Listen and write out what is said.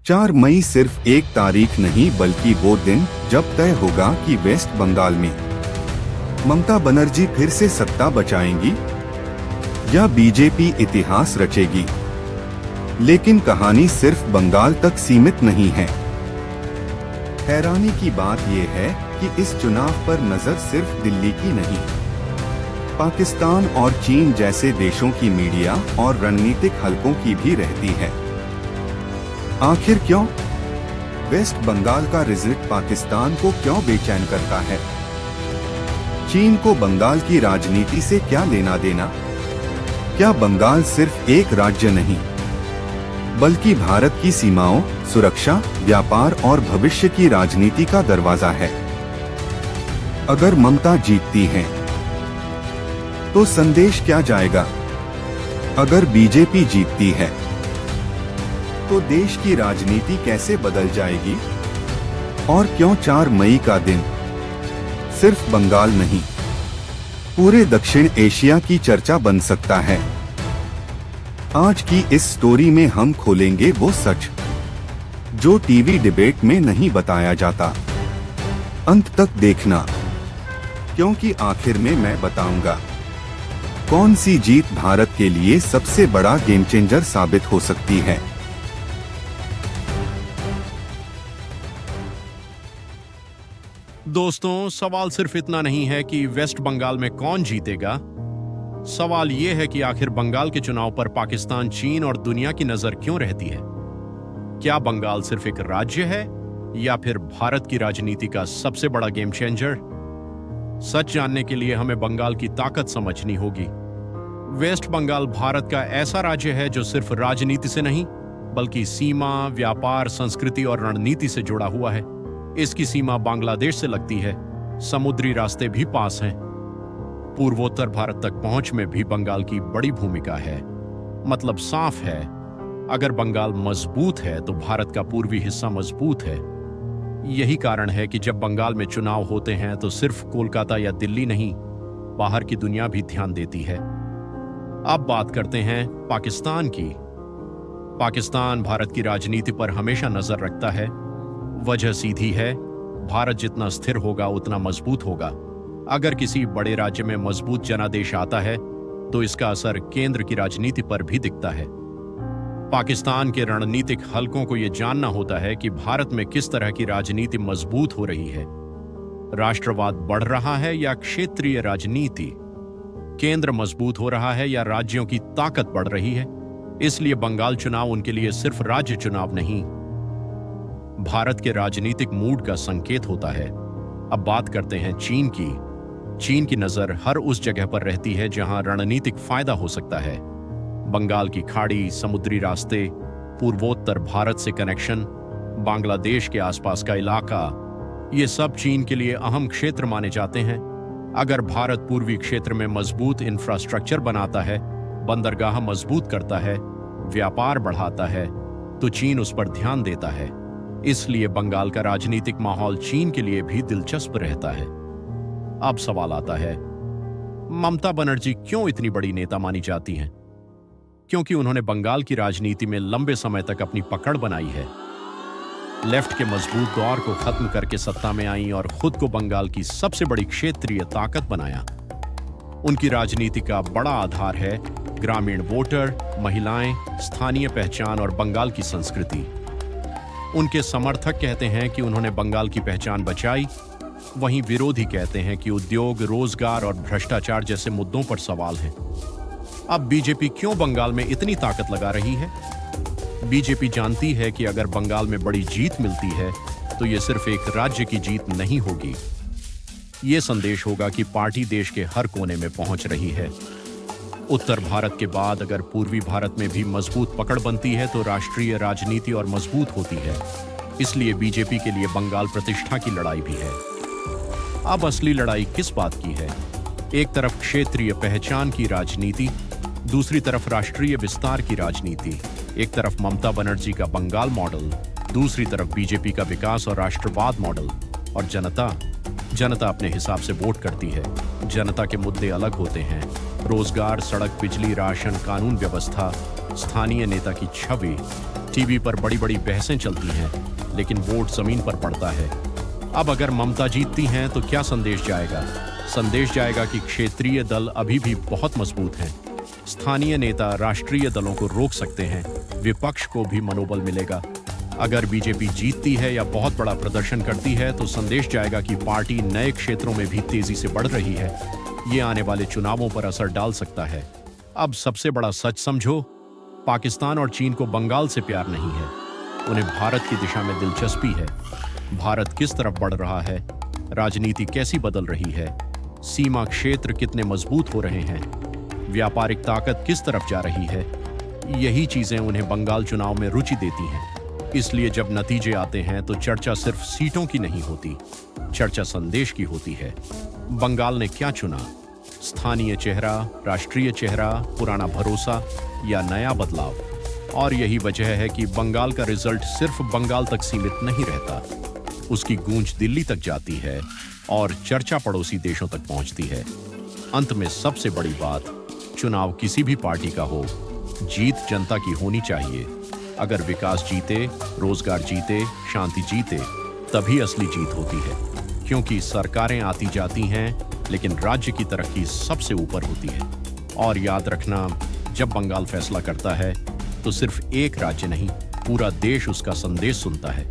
4 मई सिर्फ एक तारीख नहीं बल्कि वो दिन जब तय होगा कि वेस्ट बंगाल में ममता बनर्जी फिर से सत्ता बचाएंगी या बीजेपी इतिहास रचेगी। लेकिन कहानी सिर्फ बंगाल तक सीमित नहीं है। हैरानी की बात यह है कि इस चुनाव पर नजर सिर्फ दिल्ली की नहीं, पाकिस्तान और चीन जैसे देशों की मीडिया और रणनीतिक हलकों की भी रहती है। आखिर क्यों? वेस्ट बंगाल का रिजल्ट पाकिस्तान को क्यों बेचैन करता है? चीन को बंगाल की राजनीति से क्या लेना देना? क्या बंगाल सिर्फ एक राज्य नहीं बल्कि भारत की सीमाओं, सुरक्षा, व्यापार और भविष्य की राजनीति का दरवाजा है? अगर ममता जीतती हैं, तो संदेश क्या जाएगा? अगर बीजेपी जीतती है, तो देश की राजनीति कैसे बदल जाएगी? और क्यों 4 मई का दिन सिर्फ बंगाल नहीं, पूरे दक्षिण एशिया की चर्चा बन सकता है? आज की इस स्टोरी में हम खोलेंगे वो सच जो टीवी डिबेट में नहीं बताया जाता। अंत तक देखना, क्योंकि आखिर में मैं बताऊंगा कौन सी जीत भारत के लिए सबसे बड़ा गेम चेंजर साबित हो सकती है। दोस्तों, सवाल सिर्फ इतना नहीं है कि वेस्ट बंगाल में कौन जीतेगा। सवाल यह है कि आखिर बंगाल के चुनाव पर पाकिस्तान, चीन और दुनिया की नजर क्यों रहती है? क्या बंगाल सिर्फ एक राज्य है या फिर भारत की राजनीति का सबसे बड़ा गेम चेंजर? सच जानने के लिए हमें बंगाल की ताकत समझनी होगी। वेस्ट बंगाल भारत का ऐसा राज्य है जो सिर्फ राजनीति से नहीं बल्कि सीमा, व्यापार, संस्कृति और रणनीति से जुड़ा हुआ है। इसकी सीमा बांग्लादेश से लगती है, समुद्री रास्ते भी पास हैं। पूर्वोत्तर भारत तक पहुंच में भी बंगाल की बड़ी भूमिका है। मतलब साफ है, अगर बंगाल मजबूत है तो भारत का पूर्वी हिस्सा मजबूत है। यही कारण है कि जब बंगाल में चुनाव होते हैं तो सिर्फ कोलकाता या दिल्ली नहीं, बाहर की दुनिया भी ध्यान देती है। अब बात करते हैं पाकिस्तान की। पाकिस्तान भारत की राजनीति पर हमेशा नजर रखता है। वजह सीधी है, भारत जितना स्थिर होगा उतना मजबूत होगा। अगर किसी बड़े राज्य में मजबूत जनादेश आता है तो इसका असर केंद्र की राजनीति पर भी दिखता है। पाकिस्तान के रणनीतिक हलकों को यह जानना होता है कि भारत में किस तरह की राजनीति मजबूत हो रही है। राष्ट्रवाद बढ़ रहा है या क्षेत्रीय राजनीति? केंद्र मजबूत हो रहा है या राज्यों की ताकत बढ़ रही है? इसलिए बंगाल चुनाव उनके लिए सिर्फ राज्य चुनाव नहीं, भारत के राजनीतिक मूड का संकेत होता है। अब बात करते हैं चीन की। चीन की नजर हर उस जगह पर रहती है जहां रणनीतिक फायदा हो सकता है। बंगाल की खाड़ी, समुद्री रास्ते, पूर्वोत्तर भारत से कनेक्शन, बांग्लादेश के आसपास का इलाका, ये सब चीन के लिए अहम क्षेत्र माने जाते हैं। अगर भारत पूर्वी क्षेत्र में मजबूत इंफ्रास्ट्रक्चर बनाता है, बंदरगाह मजबूत करता है, व्यापार बढ़ाता है, तो चीन उस पर ध्यान देता है। इसलिए बंगाल का राजनीतिक माहौल चीन के लिए भी दिलचस्प रहता है। अब सवाल आता है, ममता बनर्जी क्यों इतनी बड़ी नेता मानी जाती हैं? क्योंकि उन्होंने बंगाल की राजनीति में लंबे समय तक अपनी पकड़ बनाई है। लेफ्ट के मजबूत दौर को खत्म करके सत्ता में आई और खुद को बंगाल की सबसे बड़ी क्षेत्रीय ताकत बनाया। उनकी राजनीति का बड़ा आधार है ग्रामीण वोटर, महिलाएं, स्थानीय पहचान और बंगाल की संस्कृति। उनके समर्थक कहते हैं कि उन्होंने बंगाल की पहचान बचाई, वहीं विरोधी कहते हैं कि उद्योग, रोजगार और भ्रष्टाचार जैसे मुद्दों पर सवाल है। अब बीजेपी क्यों बंगाल में इतनी ताकत लगा रही है? बीजेपी जानती है कि अगर बंगाल में बड़ी जीत मिलती है तो ये सिर्फ एक राज्य की जीत नहीं होगी, ये संदेश होगा कि पार्टी देश के हर कोने में पहुंच रही है। उत्तर भारत के बाद अगर पूर्वी भारत में भी मजबूत पकड़ बनती है तो राष्ट्रीय राजनीति और मजबूत होती है। इसलिए बीजेपी के लिए बंगाल प्रतिष्ठा की लड़ाई भी है। अब असली लड़ाई किस बात की है? एक तरफ क्षेत्रीय पहचान की राजनीति, दूसरी तरफ राष्ट्रीय विस्तार की राजनीति। एक तरफ ममता बनर्जी का बंगाल मॉडल, दूसरी तरफ बीजेपी का विकास और राष्ट्रवाद मॉडल। और जनता अपने हिसाब से वोट करती है। जनता के मुद्दे अलग होते हैं, रोजगार, सड़क, बिजली, राशन, कानून व्यवस्था, स्थानीय नेता की छवि। टीवी पर बड़ी बड़ी बहसें चलती हैं, लेकिन वोट जमीन पर पड़ता है। अब अगर ममता जीतती हैं तो क्या संदेश जाएगा? संदेश जाएगा कि क्षेत्रीय दल अभी भी बहुत मजबूत हैं। स्थानीय नेता राष्ट्रीय दलों को रोक सकते हैं, विपक्ष को भी मनोबल मिलेगा। अगर बीजेपी जीतती है या बहुत बड़ा प्रदर्शन करती है तो संदेश जाएगा कि पार्टी नए क्षेत्रों में भी तेजी से बढ़ रही है। ये आने वाले चुनावों पर असर डाल सकता है। अब सबसे बड़ा सच समझो, पाकिस्तान और चीन को बंगाल से प्यार नहीं है, उन्हें भारत की दिशा में दिलचस्पी है। भारत किस तरफ बढ़ रहा है, राजनीति कैसी बदल रही है, सीमा क्षेत्र कितने मजबूत हो रहे हैं, व्यापारिक ताकत किस तरफ जा रही है, यही चीजें उन्हें बंगाल चुनाव में रुचि देती हैं। इसलिए जब नतीजे आते हैं तो चर्चा सिर्फ सीटों की नहीं होती, चर्चा संदेश की होती है। बंगाल ने क्या चुना? स्थानीय चेहरा, राष्ट्रीय चेहरा, पुराना भरोसा या नया बदलाव? और यही वजह है कि बंगाल का रिजल्ट सिर्फ बंगाल तक सीमित नहीं रहता, उसकी गूंज दिल्ली तक जाती है और चर्चा पड़ोसी देशों तक पहुंचती है। अंत में सबसे बड़ी बात, चुनाव किसी भी पार्टी का हो, जीत जनता की होनी चाहिए। अगर विकास जीते, रोजगार जीते, शांति जीते, तभी असली जीत होती है। क्योंकि सरकारें आती जाती हैं, लेकिन राज्य की तरक्की सबसे ऊपर होती है। और याद रखना, जब बंगाल फैसला करता है तो सिर्फ एक राज्य नहीं, पूरा देश उसका संदेश सुनता है।